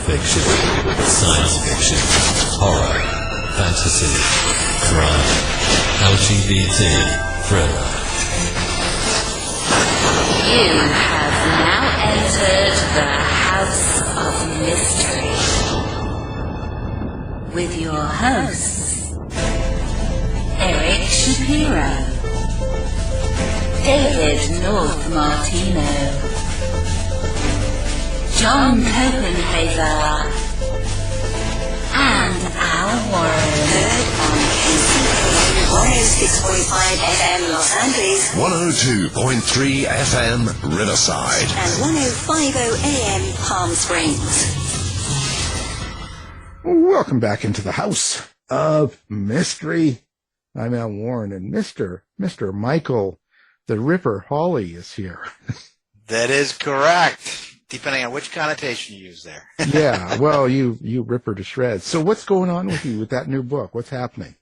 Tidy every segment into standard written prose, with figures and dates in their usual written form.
fiction, science fiction, horror, fantasy, crime, LGBT, thriller. You have now entered the House of Mystery with your hosts, Eric Shapiro, David North Martino, John Copenhaver, and Al Warren. Heard on KCAA 106.5 FM Los Angeles, 102.3 FM Riverside, and 105.0 AM Palm Springs. Welcome back into the House of Mystery. I'm Al Warren, and Mr. Michael the Ripper Hawley is here. That is correct, depending on which connotation you use there. Yeah, well, you ripper to shreds. So what's going on with you with that new book? What's happening?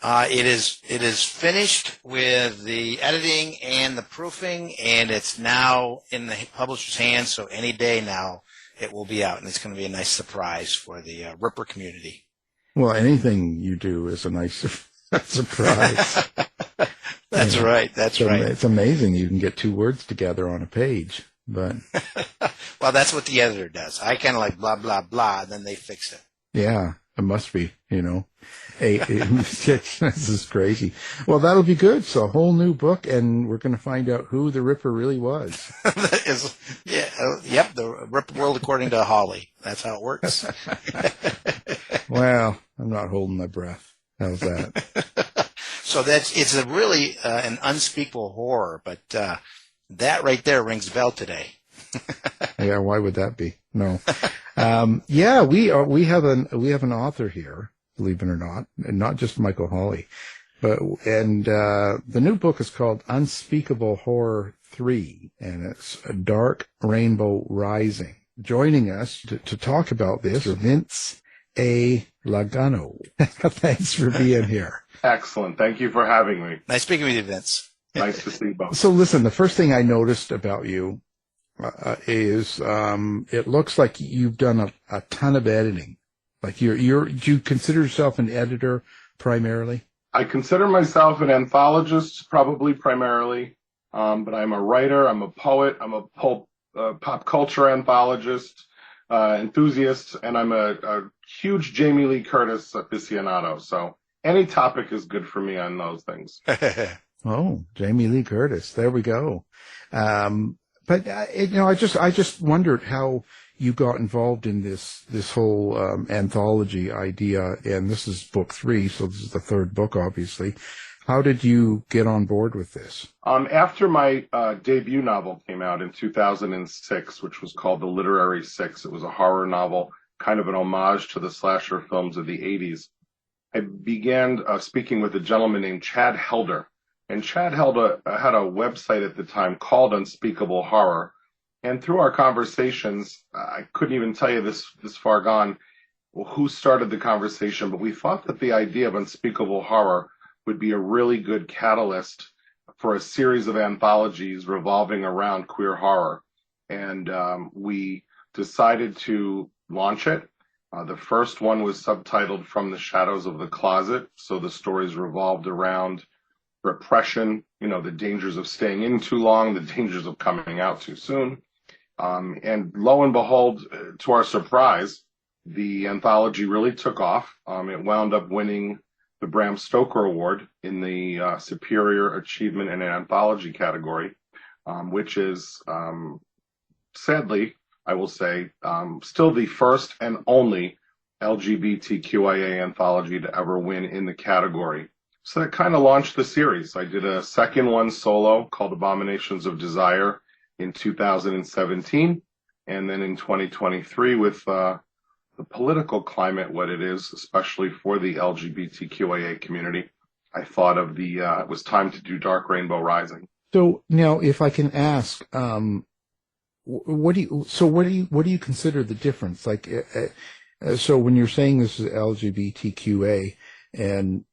It is finished with the editing and the proofing, and it's now in the publisher's hands, so any day now it will be out, and it's going to be a nice surprise for the Ripper community. Well, anything you do is a nice surprise. That's right. That's right. It's amazing you can get two words together on a page, but well, that's what the editor does. I kind of like blah blah blah, and then they fix it. Yeah, it must be. This is crazy. Well, that'll be good. So a whole new book, and we're going to find out who the Ripper really was. Yep, the Ripper world according to Hawley. That's how it works. Well, I'm not holding my breath. How's that? So it's a really an unspeakable horror, but that right there rings a bell today. Yeah, why would that be? No. Yeah, we have an author here, believe it or not, and not just Michael Hawley, and the new book is called Unspeakable Horror 3, and it's a Dark Rainbow Rising. Joining us to talk about this, Vince A. Liaguno. Thanks for being here. Excellent. Thank you for having me. Nice speaking with you, Vince. Nice to see you both. So listen, the first thing I noticed about you is it looks like you've done a ton of editing. Like do you consider yourself an editor primarily? I consider myself an anthologist, probably primarily, but I'm a writer, I'm a poet, I'm a pop culture anthologist, enthusiast, and I'm a huge Jamie Lee Curtis aficionado. So any topic is good for me on those things. Oh, Jamie Lee Curtis. There we go. But I just wondered how you got involved in this whole anthology idea, and this is book 3, so this is the third book, obviously. How did you get on board with this? After my debut novel came out in 2006, which was called The Literary Six, it was a horror novel, kind of an homage to the slasher films of the 80s. I began speaking with a gentleman named Chad Helder. And Chad Helder had a website at the time called Unspeakable Horror. And through our conversations, I couldn't even tell you this far gone who started the conversation, but we thought that the idea of Unspeakable Horror would be a really good catalyst for a series of anthologies revolving around queer horror. And we decided to launch it. The first one was subtitled From the Shadows of the Closet. So the stories revolved around repression, the dangers of staying in too long, the dangers of coming out too soon. And lo and behold, to our surprise, the anthology really took off. It wound up winning the Bram Stoker Award in the Superior Achievement in an Anthology category, which is, sadly, I will say, still the first and only LGBTQIA anthology to ever win in the category. So that kind of launched the series. I did a second one solo called Abominations of Desire in 2017. And then in 2023, with the political climate, what it is, especially for the LGBTQIA community, I thought of it was time to do Dark Rainbow Rising. So now, if I can ask, what do you consider the difference? Like, so when you're saying this is LGBTQA, and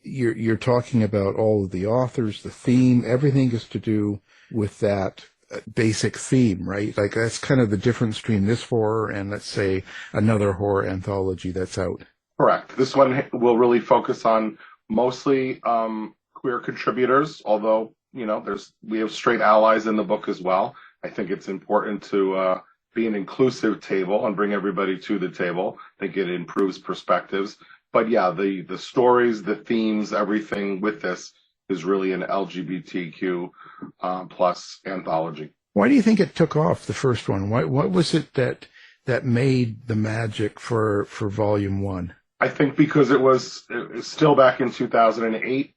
you're talking about all of the authors, the theme, everything is to do with that basic theme, right? Like that's kind of the difference between this horror and let's say another horror anthology that's out. Correct. This one will really focus on mostly queer contributors, although, we have straight allies in the book as well. I think it's important to be an inclusive table and bring everybody to the table. I think it improves perspectives. But yeah, the stories, the themes, everything with this is really an LGBTQ plus anthology. Why do you think it took off, the first one? What was it that made the magic for volume one? I think because it was still back in 2008.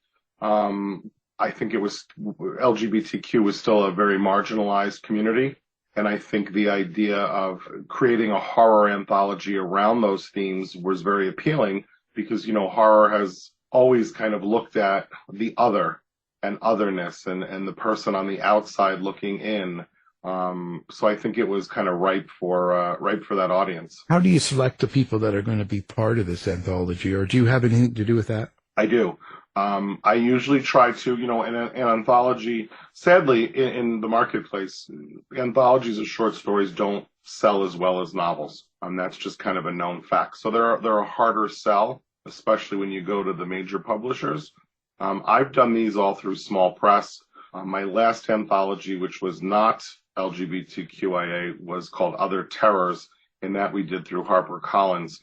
I think it was LGBTQ was still a very marginalized community. And I think the idea of creating a horror anthology around those themes was very appealing because, horror has always kind of looked at the other and otherness and the person on the outside looking in. So I think it was kind of ripe for that audience. How do you select the people that are going to be part of this anthology, or do you have anything to do with that? I do. I usually try to, in an anthology, sadly, in the marketplace, anthologies of short stories don't sell as well as novels. That's just kind of a known fact. So they're a harder sell, especially when you go to the major publishers. I've done these all through small press. My last anthology, which was not LGBTQIA, was called Other Terrors, and that we did through HarperCollins.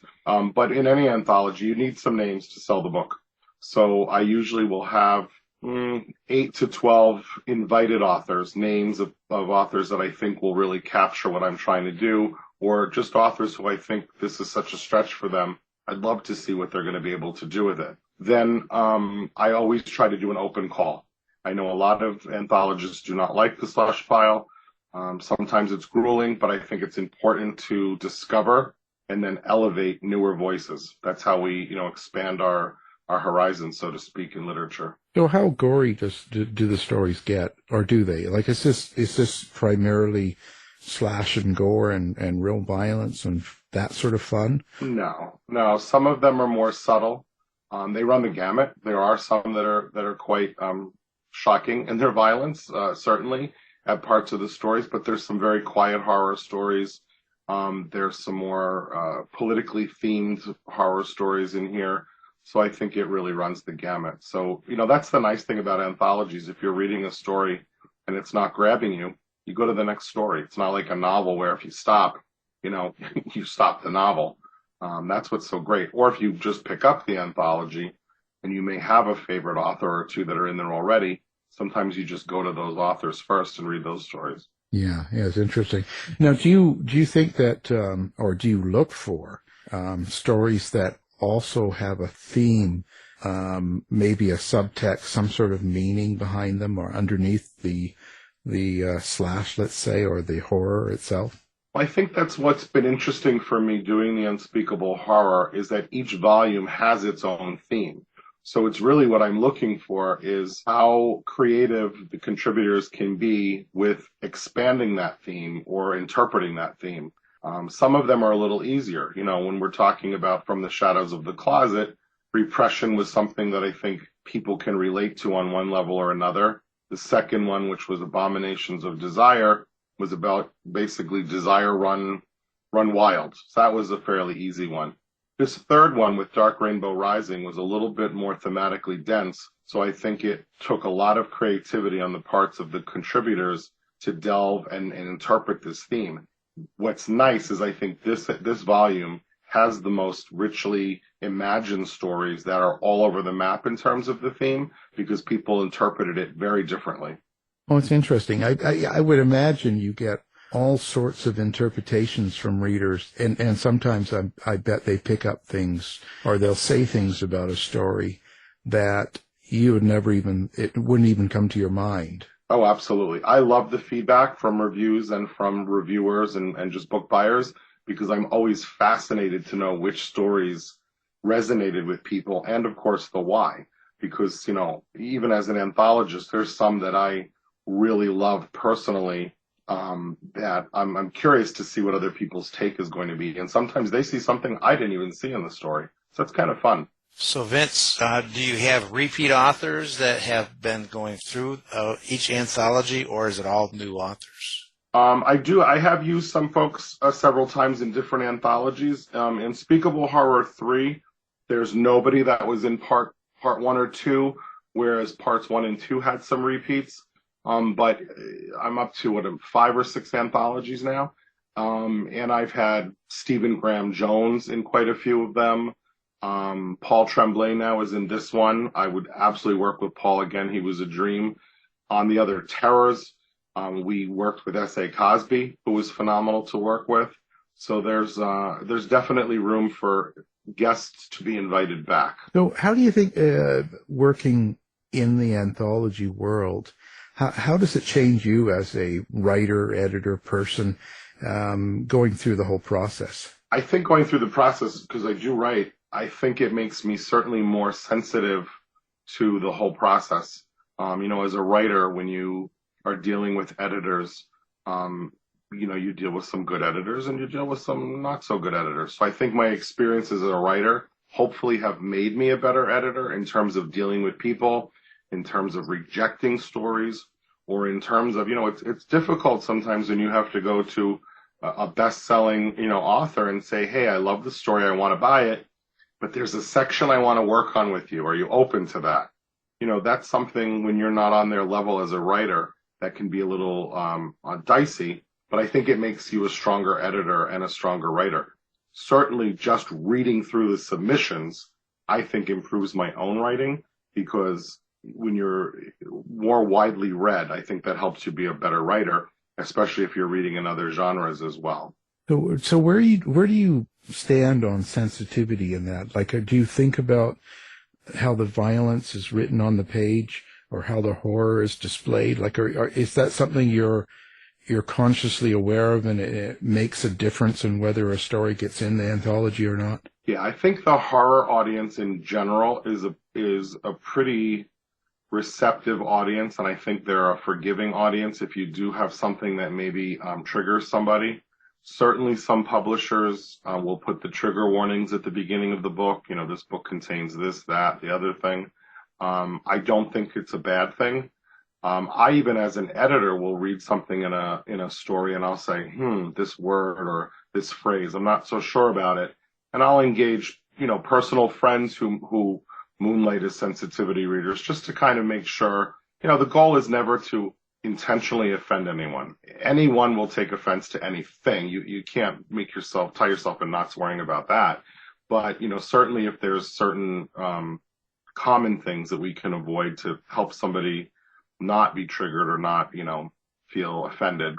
But in any anthology, you need some names to sell the book. So I usually will have 8 to 12 invited authors, names of authors that I think will really capture what I'm trying to do, or just authors who I think this is such a stretch for them. I'd love to see what they're going to be able to do with it. Then I always try to do an open call. I know a lot of anthologists do not like the slush file. Sometimes it's grueling, but I think it's important to discover and then elevate newer voices. That's how we, expand our horizons, so to speak, in literature. So how gory do the stories get, or do they? Like, is this primarily slash and gore and real violence and that sort of fun? No. Some of them are more subtle. They run the gamut. There are some that are quite shocking in their violence, certainly at parts of the stories. But there's some very quiet horror stories. There's some more politically themed horror stories in here. So I think it really runs the gamut. So, that's the nice thing about anthologies. If you're reading a story and it's not grabbing you, you go to the next story. It's not like a novel where if you stop, you stop the novel. That's what's so great. Or if you just pick up the anthology and you may have a favorite author or two that are in there already, sometimes you just go to those authors first and read those stories. Yeah, it's interesting. Now, do you think that, or do you look for stories that also have a theme, maybe a subtext, some sort of meaning behind them, or underneath the slash, let's say, or the horror itself? I think that's what's been interesting for me doing the Unspeakable Horror is that each volume has its own theme. So it's really what I'm looking for is how creative the contributors can be with expanding that theme or interpreting that theme. Some of them are a little easier. When we're talking about From the Shadows of the Closet, repression was something that I think people can relate to on one level or another. The second one, which was Abominations of Desire, was about basically desire run wild. So that was a fairly easy one. This third one with Dark Rainbow Rising was a little bit more thematically dense. So I think it took a lot of creativity on the parts of the contributors to delve and interpret this theme. What's nice is I think this volume has the most richly imagined stories that are all over the map in terms of the theme because people interpreted it very differently. Oh, it's interesting. I would imagine you get all sorts of interpretations from readers, and sometimes I bet they pick up things or they'll say things about a story that you would it wouldn't even come to your mind. Oh, absolutely. I love the feedback from reviews and from reviewers and just book buyers because I'm always fascinated to know which stories resonated with people and, of course, the why. Because, even as an anthologist, there's some that I really love personally that I'm curious to see what other people's take is going to be. And sometimes they see something I didn't even see in the story. So it's kind of fun. So Vince, do you have repeat authors that have been going through each anthology, or is it all new authors? I do. I have used some folks several times in different anthologies. Unspeakable Horror 3, there's nobody that was in part 1 or 2, whereas parts 1 and 2 had some repeats. But I'm up to 5 or 6 anthologies now. And I've had Stephen Graham Jones in quite a few of them. Paul Tremblay now is in this one. I would absolutely work with Paul again. He was a dream. On the other Terrors, we worked with S.A. Cosby, who was phenomenal to work with. So there's definitely room for guests to be invited back. So how do you think working in the anthology world, how does it change you as a writer, editor, person, going through the whole process? I think going through the process, because I do write, I think it makes me certainly more sensitive to the whole process. As a writer, when you are dealing with editors, you deal with some good editors and you deal with some not so good editors. So I think my experiences as a writer hopefully have made me a better editor in terms of dealing with people, in terms of rejecting stories, or in terms of, it's difficult sometimes when you have to go to a best-selling, author and say, hey, I love the story, I want to buy it, but there's a section I want to work on with you. Are you open to that? That's something when you're not on their level as a writer that can be a little dicey, but I think it makes you a stronger editor and a stronger writer. Certainly just reading through the submissions, I think improves my own writing, because when you're more widely read, I think that helps you be a better writer, especially if you're reading in other genres as well. So where do you stand on sensitivity in that? Like, do you think about how the violence is written on the page or how the horror is displayed? Like, or is that something you're consciously aware of, and it makes a difference in whether a story gets in the anthology or not? Yeah, I think the horror audience in general is a pretty receptive audience, and I think they're a forgiving audience if you do have something that maybe triggers somebody. Certainly some publishers will put the trigger warnings at the beginning of the book. This book contains this, that, the other thing. I don't think it's a bad thing. I even as an editor will read something in a story and I'll say, this word or this phrase, I'm not so sure about it. And I'll engage, personal friends who moonlight as sensitivity readers, just to kind of make sure, the goal is never to intentionally offend anyone. Anyone will take offense to anything. You can't tie yourself in knots worrying about that. But, certainly if there's certain common things that we can avoid to help somebody not be triggered or not, feel offended,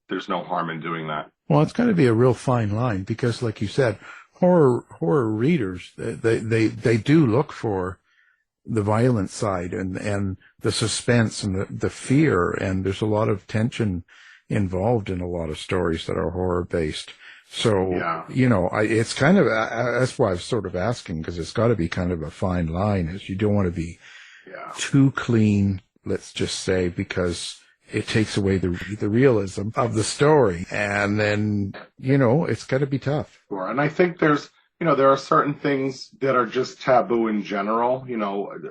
there's no harm in doing that. Well, it's got to be a real fine line, because like you said, horror readers, they do look for the violent side and the suspense and the fear, and there's a lot of tension involved in a lot of stories that are horror based. So, yeah. It's kind of, that's why I was sort of asking, because it's got to be kind of a fine line, as you don't want to be too clean, let's just say, because it takes away the realism of the story. And then, it's got to be tough. Sure. And I think there are certain things that are just taboo in general.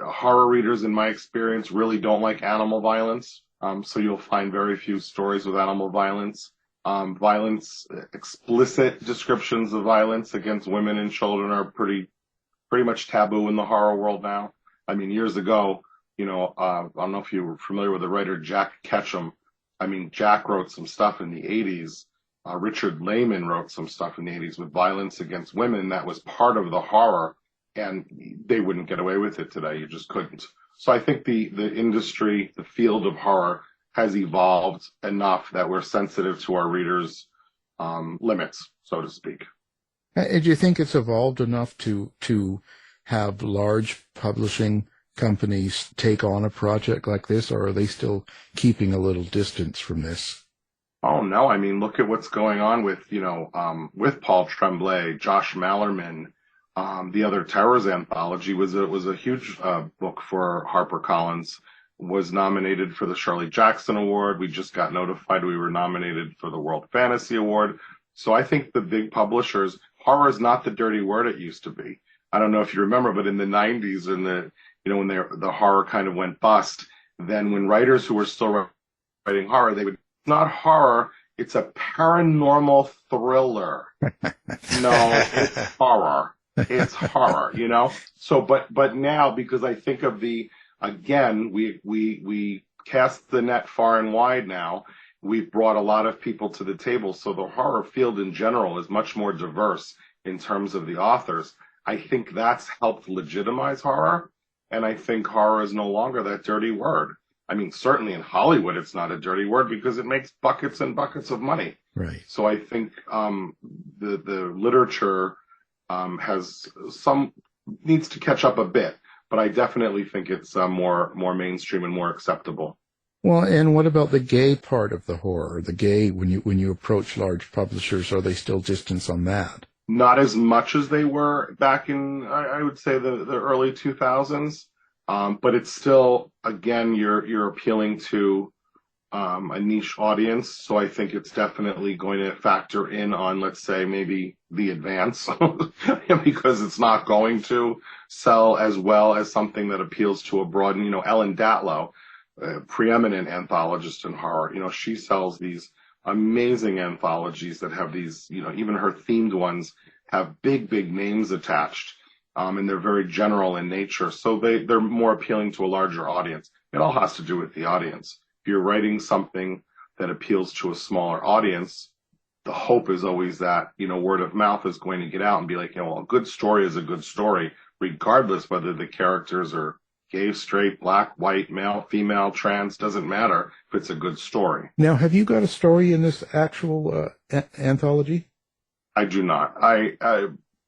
Horror readers, in my experience, really don't like animal violence. So you'll find very few stories with animal violence. Explicit descriptions of violence against women and children are pretty much taboo in the horror world now. I mean, years ago, I don't know if you were familiar with the writer Jack Ketchum. I mean, Jack wrote some stuff in the 80s. Richard Lehman wrote some stuff in the 80s with violence against women that was part of the horror, and they wouldn't get away with it today. You just couldn't. So I think the industry, the field of horror, has evolved enough that we're sensitive to our readers' limits, so to speak. And do you think it's evolved enough to have large publishing companies take on a project like this, or are they still keeping a little distance from this? Oh no! I mean, look at what's going on with with Paul Tremblay, Josh Mallerman. The other Terrors anthology was a huge book for HarperCollins. Was nominated for the Shirley Jackson Award. We just got notified we were nominated for the World Fantasy Award. So I think the big publishers, horror is not the dirty word it used to be. I don't know if you remember, but in the 90s and when the horror kind of went bust, then when writers who were still writing horror, they would, not horror, it's a paranormal thriller. No, it's horror. It's horror, So, but now, because I think of again, we cast the net far and wide now. We've brought a lot of people to the table. So the horror field in general is much more diverse in terms of the authors. I think that's helped legitimize horror. And I think horror is no longer that dirty word. I mean, certainly in Hollywood, it's not a dirty word because it makes buckets and buckets of money. Right. So I think the literature needs to catch up a bit, but I definitely think it's more mainstream and more acceptable. Well, and what about the gay part of the horror? The gay, when you approach large publishers, are they still distant on that? Not as much as they were back in, I would say, the early 2000s. But it's still, again, you're appealing to a niche audience. So I think it's definitely going to factor in on, let's say, maybe the advance, because it's not going to sell as well as something that appeals to a broad, Ellen Datlow, preeminent anthologist in horror. She sells these amazing anthologies that have these, even her themed ones have big names attached. And they're very general in nature. So they're more appealing to a larger audience. It all has to do with the audience. If you're writing something that appeals to a smaller audience, the hope is always that, word of mouth is going to get out and be like, well, a good story is a good story, regardless whether the characters are gay, straight, black, white, male, female, trans, doesn't matter if it's a good story. Now, have you got a story in this actual anthology? I do not.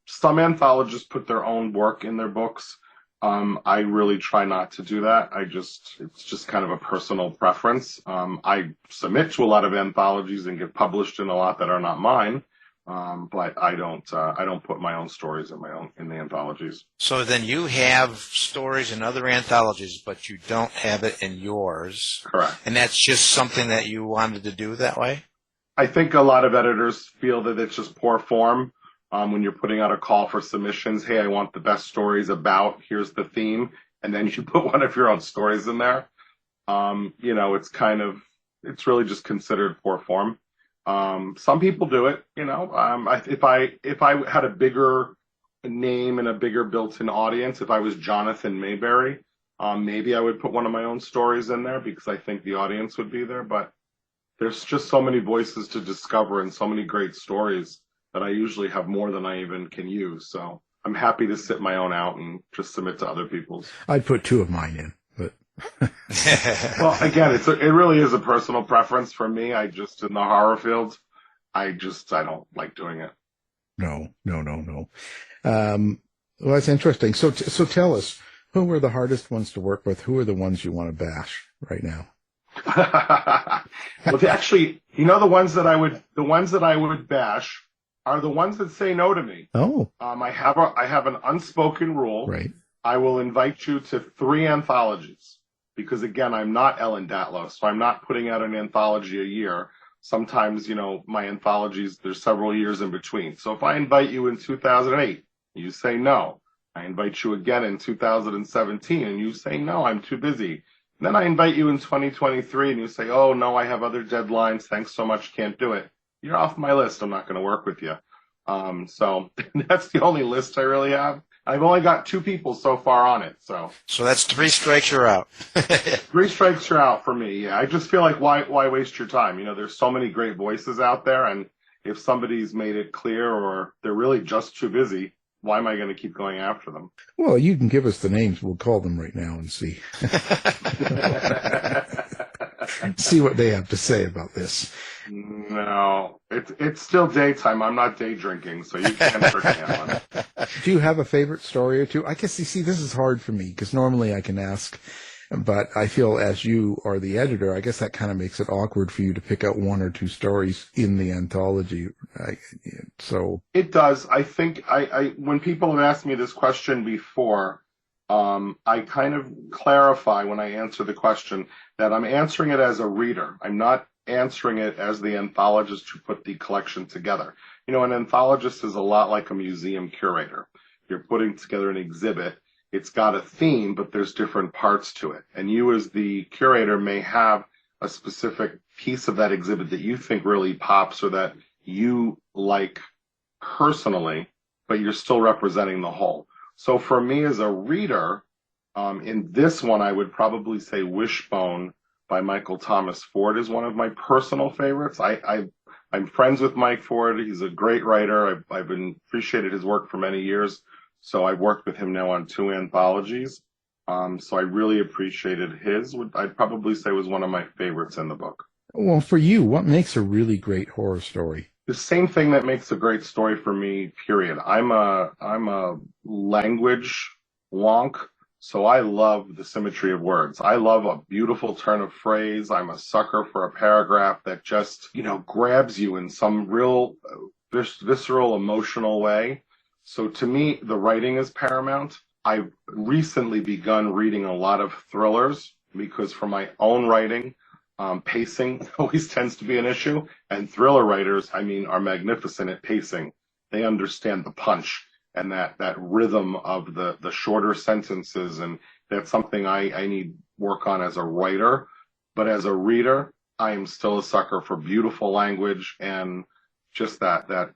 Some anthologists put their own work in their books. I really try not to do that. It's just kind of a personal preference. I submit to a lot of anthologies and get published in a lot that are not mine. But I don't put my own stories in the anthologies. So then you have stories in other anthologies, but you don't have it in yours. Correct. And that's just something that you wanted to do that way? I think a lot of editors feel that it's just poor form. When you're putting out a call for submissions, hey, I want the best stories about, here's the theme, and then you put one of your own stories in there. It's really just considered poor form. Some people do it, if I had a bigger name and a bigger built-in audience, if I was Jonathan Mayberry, maybe I would put one of my own stories in there because I think the audience would be there. But there's just so many voices to discover and so many great stories that I usually have more than I even can use. So I'm happy to sit my own out and just submit to other people's. I'd put two of mine in, but. Well, again, it really is a personal preference for me. In the horror field, I don't like doing it. No. Well, that's interesting. So tell us, who were the hardest ones to work with? Who are the ones you want to bash right now? Well, actually, the ones that I would bash are the ones that say no to me. Oh. I have an unspoken rule. Right. I will invite you to 3 anthologies because, again, I'm not Ellen Datlow, so I'm not putting out an anthology a year. Sometimes, my anthologies, there's several years in between. So if I invite you in 2008, you say no. I invite you again in 2017 and you say no, I'm too busy. And then I invite you in 2023 and you say, oh, no, I have other deadlines. Thanks so much. Can't do it. You're off my list. I'm not going to work with you. So that's the only list I really have. I've only got 2 people so far on it. So that's 3 strikes, you're out. 3 strikes, you're out for me. Yeah, I just feel like why waste your time? There's so many great voices out there, and if somebody's made it clear or they're really just too busy, why am I going to keep going after them? Well, you can give us the names. We'll call them right now and see. See what they have to say about this. No, it's still daytime. I'm not day drinking, so you can't trick me on it. Do you have a favorite story or two? I guess, you see, this is hard for me because normally I can ask, but I feel as you are the editor, I guess that kind of makes it awkward for you to pick out 1 or 2 stories in the anthology. So it does. I think when people have asked me this question before, I kind of clarify when I answer the question that I'm answering it as a reader. I'm not answering it as the anthologist who put the collection together. An anthologist is a lot like a museum curator. you're putting together an exhibit. It's got a theme, but there's different parts to it. And you as the curator may have a specific piece of that exhibit that you think really pops or that you like personally, but you're still representing the whole. So for me as a reader, in this one, I would probably say Wishbone by Michael Thomas Ford is one of my personal favorites. I'm friends with Mike Ford. He's a great writer. I've appreciated his work for many years. So I've worked with him now on 2 anthologies. So I really appreciated his. I'd probably say was one of my favorites in the book. Well, for you, what makes a really great horror story? The same thing that makes a great story for me, period. I'm a language wonk, so I love the symmetry of words. I love a beautiful turn of phrase. I'm a sucker for a paragraph that just, grabs you in some real visceral, emotional way. So to me, the writing is paramount. I've recently begun reading a lot of thrillers because for my own writing, pacing always tends to be an issue. And thriller writers, are magnificent at pacing. They understand the punch and that rhythm of the shorter sentences. And that's something I need work on as a writer. But as a reader, I am still a sucker for beautiful language and just that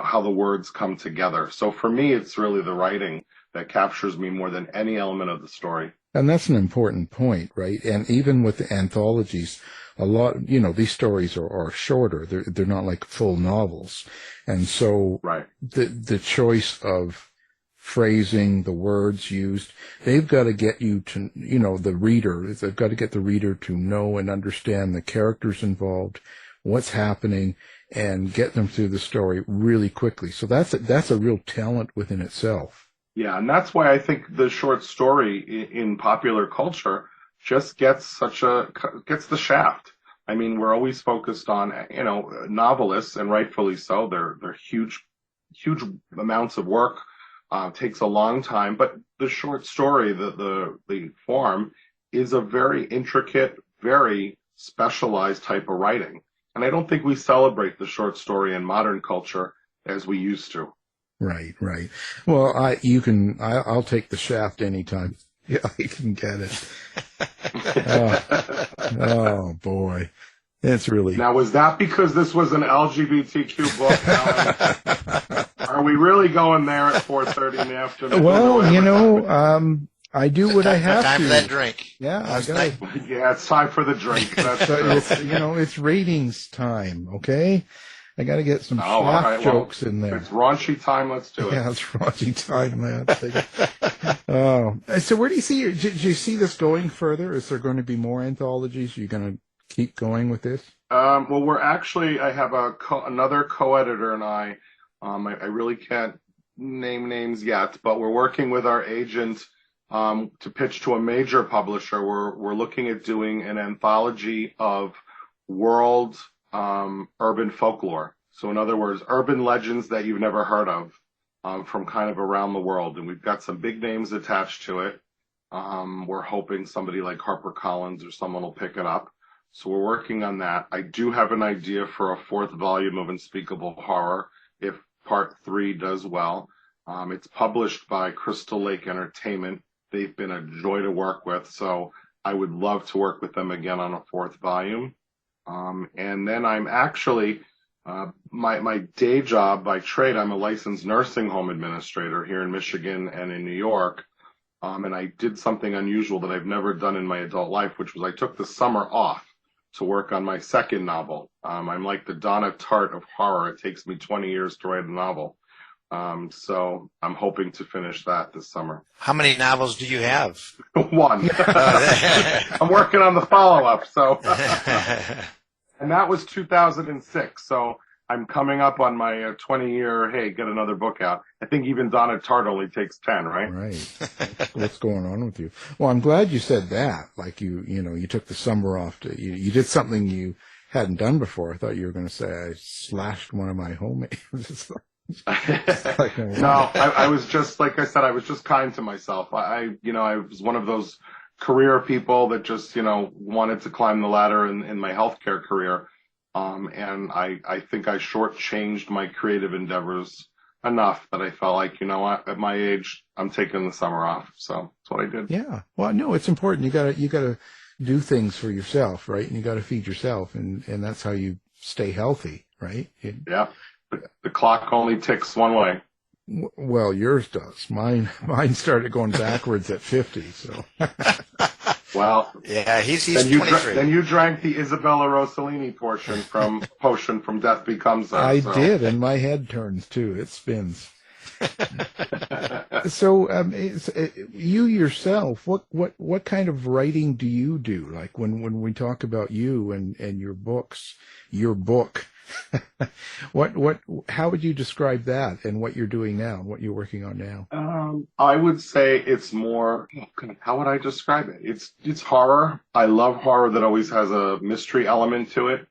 how the words come together. So for me, it's really the writing that captures me more than any element of the story. And that's an important point, right? And even with the anthologies, a lot, these stories are shorter. They're not like full novels. And so right. the choice of phrasing, the words used, they've got to get you to, the reader, they've got to get the reader to know and understand the characters involved, what's happening, and get them through the story really quickly. So that's a real talent within itself. Yeah, and that's why I think the short story in popular culture just gets the shaft. We're always focused on, novelists, and rightfully so. They're huge amounts of work. Takes a long time, but the short story, the form, is a very intricate, very specialized type of writing. And I don't think we celebrate the short story in modern culture as we used to. Right. Well, I'll take the shaft anytime. Yeah, I can get it. Oh boy. It's really. Now, was that because this was an LGBTQ book? Are we really going there at 4:30 in the afternoon? Well, I do what I have time to. for that drink. Yeah, Yeah, it's time for the drink. That's it's ratings time. Okay, I got to get some shaft jokes in there. It's raunchy time. Let's do it. Yeah, it's raunchy time, man. So where do you see? Do you see this going further? Is there going to be more anthologies? Are you going to keep going with this? Well, I have another co-editor and I really can't name names yet, but we're working with our agent to pitch to a major publisher. We're looking at doing an anthology of world urban folklore. So in other words, urban legends that you've never heard of from kind of around the world. And we've got some big names attached to it. We're hoping somebody like HarperCollins or someone will pick it up. So we're working on that. I do have an idea for a 4th volume of Unspeakable Horror if part 3 does well. It's published by Crystal Lake Entertainment. They've been a joy to work with, so I would love to work with them again on a 4th volume. And then I'm actually, my day job by trade, I'm a licensed nursing home administrator here in Michigan and in New York. And I did something unusual that I've never done in my adult life, which was I took the summer off to work on my second novel. I'm like the Donna Tartt of horror. It takes me 20 years to write a novel. So I'm hoping to finish that this summer. How many novels do you have? One. I'm working on the follow-up. So, and that was 2006. So I'm coming up on my 20-year, hey, get another book out. I think even Donna Tartt only takes 10, right? Right. What's going on with you? Well, I'm glad you said that. Like you took the summer off you did something you hadn't done before. I thought you were going to say I slashed one of my homies. No, I was just, like I said, I was just kind to myself. I was one of those career people that just, wanted to climb the ladder in my healthcare career. And I think I shortchanged my creative endeavors enough that I felt like, you know what, at my age, I'm taking the summer off. So that's what I did. Yeah. Well, no, it's important. You gotta do things for yourself, right? And you gotta feed yourself, and that's how you stay healthy, right? Yeah. The clock only ticks one way. Well, yours does. Mine started going backwards at 50. So. Well, yeah, he's then 23. Then you drank the Isabella Rossellini potion from Death Becomes Her. I did, and my head turns too. It spins. So, you yourself, what kind of writing do you do? Like when we talk about you and your books, your book, how would you describe that and what you're doing now, what you're working on now? I would say it's more, how would I describe it? It's horror. I love horror that always has a mystery element to it.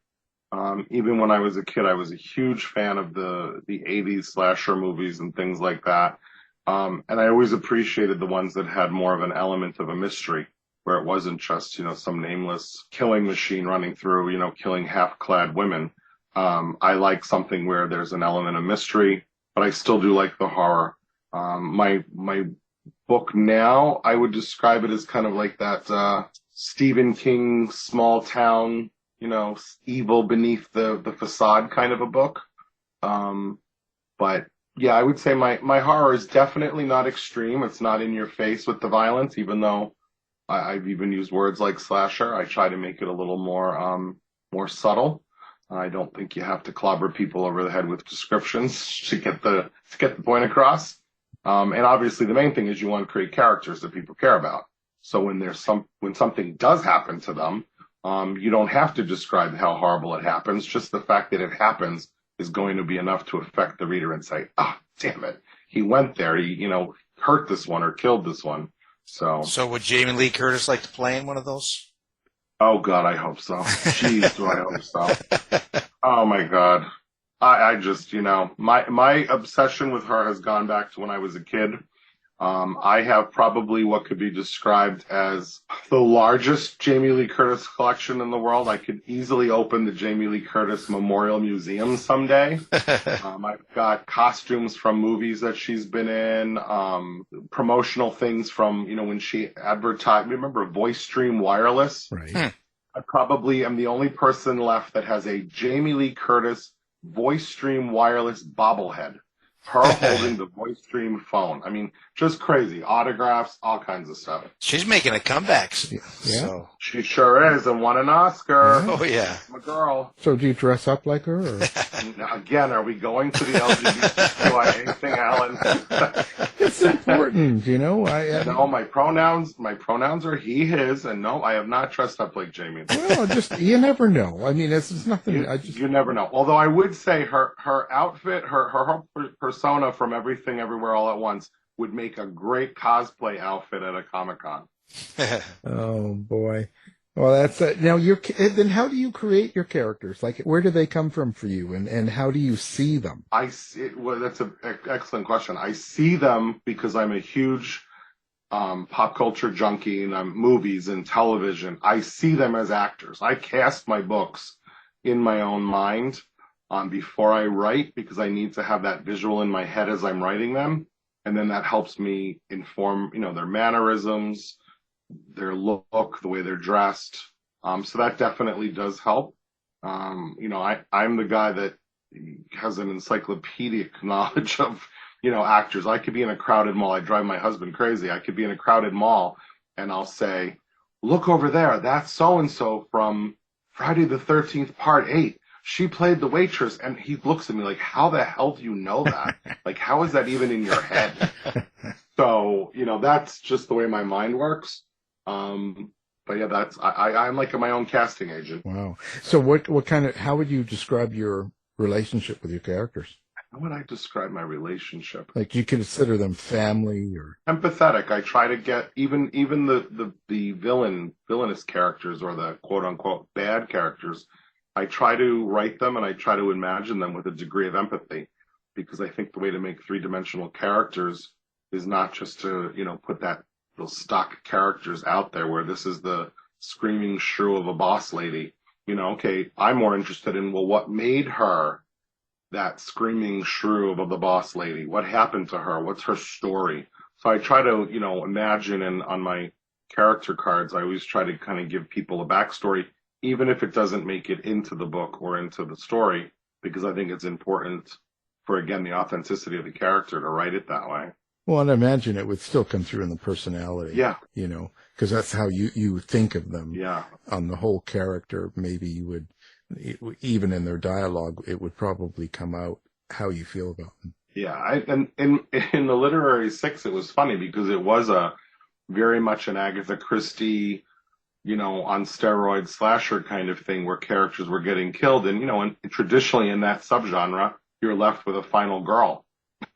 Even when I was a kid, I was a huge fan of the 80s slasher movies and things like that. And I always appreciated the ones that had more of an element of a mystery, where it wasn't just, some nameless killing machine running through, killing half-clad women. I like something where there's an element of mystery, but I still do like the horror. My book now, I would describe it as kind of like that Stephen King small town, evil beneath the facade kind of a book. But yeah, I would say my horror is definitely not extreme. It's not in your face with the violence, even though I've even used words like slasher. I try to make it a little more subtle. I don't think you have to clobber people over the head with descriptions to get the point across. And obviously the main thing is you want to create characters that people care about. So when something does happen to them, you don't have to describe how horrible it happens. Just the fact that it happens is going to be enough to affect the reader and say, damn it, he went there, he, hurt this one or killed this one. So would Jamie Lee Curtis like to play in one of those? Oh God, I hope so. Jeez, do I hope so. Oh my God. I just, my obsession with her has gone back to when I was a kid. I have probably what could be described as the largest Jamie Lee Curtis collection in the world. I could easily open the Jamie Lee Curtis Memorial Museum someday. I've got costumes from movies that she's been in, promotional things from, when she advertised, remember VoiceStream Wireless? Right. I probably am the only person left that has a Jamie Lee Curtis VoiceStream Wireless bobblehead. Her holding the VoiceStream phone. I mean, just crazy. Autographs, all kinds of stuff. She's making a comeback. Yeah. So. She sure is, and won an Oscar. Oh, yeah. My girl. So do you dress up like her? Or? Now, again, are we going to the LGBTQIA thing, Alan? It's important, No, my pronouns are he, his, and no, I have not dressed up like Jamie. Well, you never know. I mean, it's nothing. You never know. Although I would say her outfit, her persona from Everything Everywhere All at Once would make a great cosplay outfit at a Comic-Con. Oh boy. Well, that's now then how do you create your characters? Like, where do they come from for you, and how do you see them? Well, that's an excellent question. I see them because I'm a huge pop culture junkie, and I'm movies and television. I see them as actors. I cast my books in my own mind before I write, because I need to have that visual in my head as I'm writing them. And then that helps me inform, their mannerisms, their look, the way they're dressed. So that definitely does help. I'm the guy that has an encyclopedic knowledge of, actors. I could be in a crowded mall. I drive my husband crazy. I could be in a crowded mall and I'll say, look over there. That's so-and-so from Friday the 13th, part 8. She played the waitress, and he looks at me like, how the hell do you know that? Like, how is that even in your head? So, that's just the way my mind works. But yeah, I'm like my own casting agent. Wow. So how would you describe your relationship with your characters? How would I describe my relationship? Like, you consider them family or empathetic. I try to get even the villainous characters, or the quote unquote bad characters. I try to write them and I try to imagine them with a degree of empathy, because I think the way to make three-dimensional characters is not just to, put those stock characters out there where this is the screaming shrew of a boss lady. Okay, I'm more interested in, well, what made her that screaming shrew of the boss lady? What happened to her? What's her story? So I try to, imagine, and on my character cards, I always try to kind of give people a backstory, even if it doesn't make it into the book or into the story, because I think it's important for, again, the authenticity of the character to write it that way. Well, and I imagine it would still come through in the personality. Yeah. Because that's how you think of them. Yeah. On the whole character, maybe you would, even in their dialogue, it would probably come out how you feel about them. Yeah. And in the literary six, it was funny because it was a very much an Agatha Christie, on steroids slasher kind of thing where characters were getting killed. And, and traditionally in that subgenre, you're left with a final girl.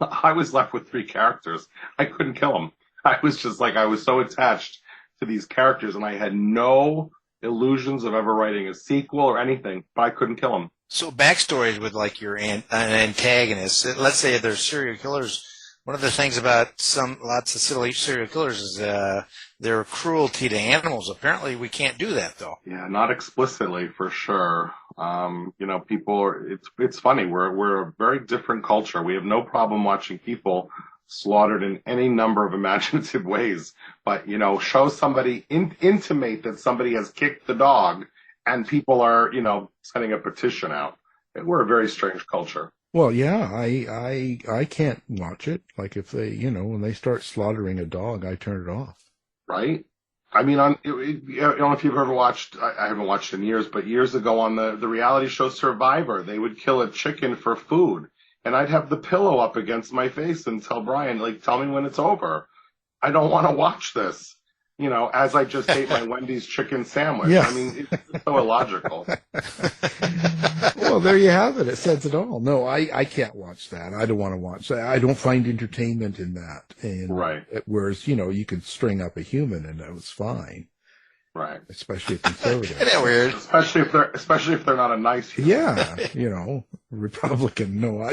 I was left with three characters. I couldn't kill them. I was just like, I was so attached to these characters and I had no illusions of ever writing a sequel or anything, but I couldn't kill them. So backstories with like your an antagonist. Let's say there's serial killers. One of the things about lots of serial killers is their cruelty to animals. Apparently, we can't do that though. Yeah, not explicitly for sure. People are. It's funny. We're a very different culture. We have no problem watching people slaughtered in any number of imaginative ways. But show somebody, intimate that somebody has kicked the dog, and people are sending a petition out. We're a very strange culture. Well, yeah, I can't watch it. Like if they, when they start slaughtering a dog, I turn it off. Right? I mean, I don't know if you've ever watched, I haven't watched in years, but years ago on the reality show Survivor, they would kill a chicken for food. And I'd have the pillow up against my face and tell Brian, tell me when it's over. I don't want to watch this. As I just ate my Wendy's chicken sandwich. Yeah. I mean, it's so illogical. Well, there you have it. It says it all. No, I can't watch that. I don't want to watch that. I don't find entertainment in that. And right. Whereas, you could string up a human and that was fine. Right. Especially a conservative. Isn't that weird? Especially if they're not a nice human. Yeah. Republican. No,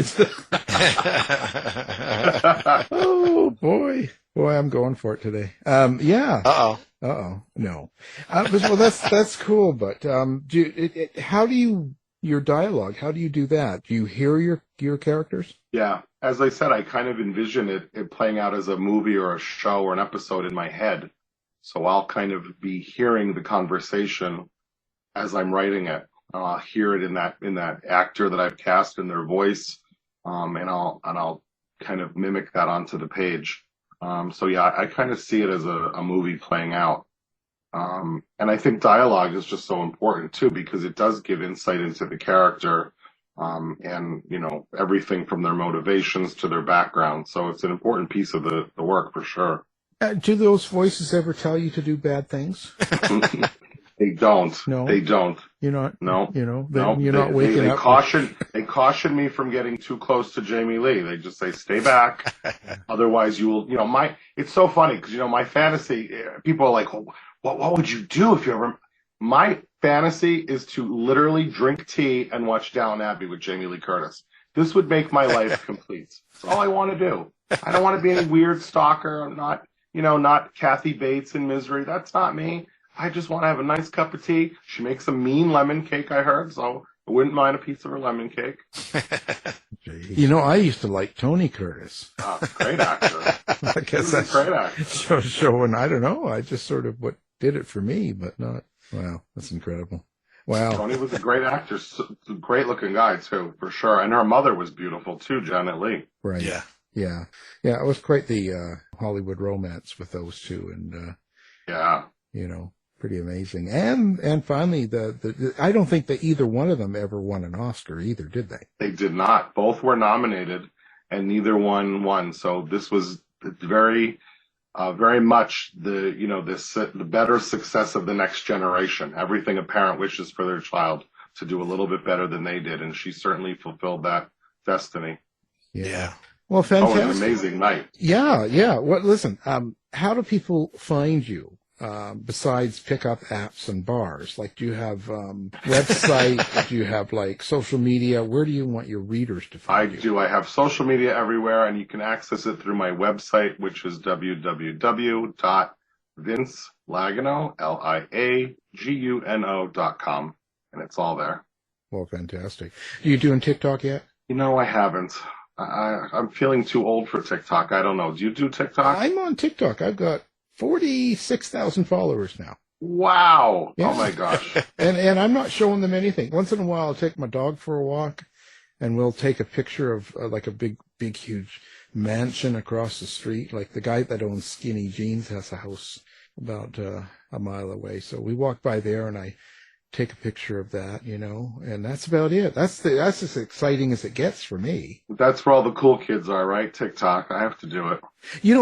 oh boy. Boy, I'm going for it today. Yeah. Uh-oh. No. Well, that's cool. But, how do you, your dialogue, how do you do that? Do you hear your characters? Yeah. As I said, I kind of envision it playing out as a movie or a show or an episode in my head. So I'll kind of be hearing the conversation as I'm writing it. I'll hear it in that actor that I've cast in their voice. And I'll kind of mimic that onto the page. So yeah, I kind of see it as a movie playing out. And I think dialogue is just so important too, because it does give insight into the character, and, everything from their motivations to their background. So it's an important piece of the work for sure. Do those voices ever tell you to do bad things? They don't. No. They don't. You're not. No. No. You're not waking up. They caution me from getting too close to Jamie Lee. They just say, stay back. Otherwise you will, it's so funny because, my fantasy, people are like, well, what would you do if you ever, my fantasy is to literally drink tea and watch Downton Abbey with Jamie Lee Curtis. This would make my life complete. That's all I want to do. I don't want to be any weird stalker. I'm not, not Kathy Bates in Misery. That's not me. I just want to have a nice cup of tea. She makes a mean lemon cake, I heard, so I wouldn't mind a piece of her lemon cake. I used to like Tony Curtis. Oh, great actor. I guess that's a great actor. Showing, I don't know, I just sort of what did it for me, but not, wow, that's incredible. Wow. Tony was a great actor, great looking guy too, for sure. And her mother was beautiful too, Janet Leigh. Right. Yeah. Yeah. Yeah, it was quite the Hollywood romance with those two, and yeah. Pretty amazing. And finally, I don't think that either one of them ever won an Oscar either, did they? They did not. Both were nominated, and neither one won. So this was very much the better success of the next generation. Everything a parent wishes for their child to do a little bit better than they did, and she certainly fulfilled that destiny. Yeah. Well, fantastic. Oh, it was an amazing night. Yeah, yeah. Well, listen, how do people find you? Besides pickup apps and bars, like do you have website? Do you have social media? Where do you want your readers to find you? I do. I have social media everywhere, and you can access it through my website, which is www.vincelagano.com, and it's all there. Well, fantastic. Are you doing TikTok yet? I haven't. I'm feeling too old for TikTok. I don't know. Do you do TikTok? I'm on TikTok. I've got 46,000 followers now. Wow. Yeah. Oh my gosh. And I'm not showing them anything. Once in a while, I'll take my dog for a walk, and we'll take a picture of like a big, huge mansion across the street. Like the guy that owns Skinny Jeans has a house about a mile away. So we walk by there, and I take a picture of that, and that's about it. That's as exciting as it gets for me. That's where all the cool kids are, right? TikTok. I have to do it.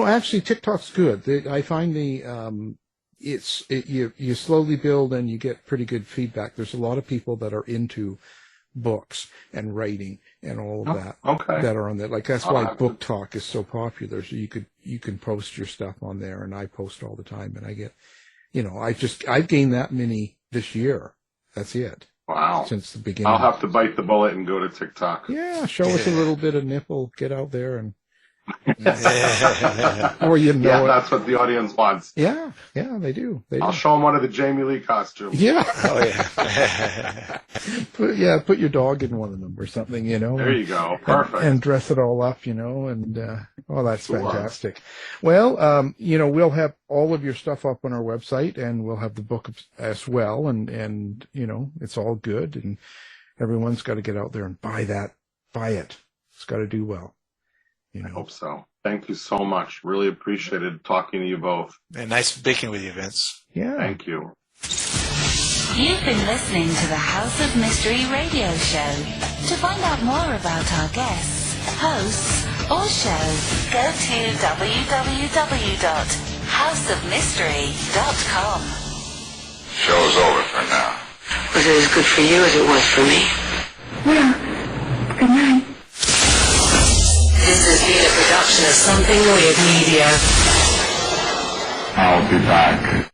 Actually, TikTok's good. I find you slowly build and you get pretty good feedback. There's a lot of people that are into books and writing and all of that that are on there. Like that's why Book Talk is so popular. So you can post your stuff on there, and I post all the time, and I get, I've gained that many this year. That's it. Wow. Since the beginning. I'll have to bite the bullet and go to TikTok. Yeah, show us a little bit of nipple. Get out there and or that's what the audience wants. Yeah, they do. I'll show them one of the Jamie Lee costumes. Yeah. Oh yeah. Put your dog in one of them or something, There you go. Perfect. And dress it all up, and that's fantastic. Well, we'll have all of your stuff up on our website, and we'll have the book as well, and it's all good, and everyone's got to get out there and buy it. It's got to do well. I hope so. Thank you so much. Really appreciated talking to you both. And nice speaking with you, Vince. Yeah. Thank you. You've been listening to the House of Mystery radio show. To find out more about our guests, hosts, or shows, go to www.houseofmystery.com. Show's over for now. Was it as good for you as it was for me? Yeah. Good night. This has been a production of Something Weird Media. I'll be back.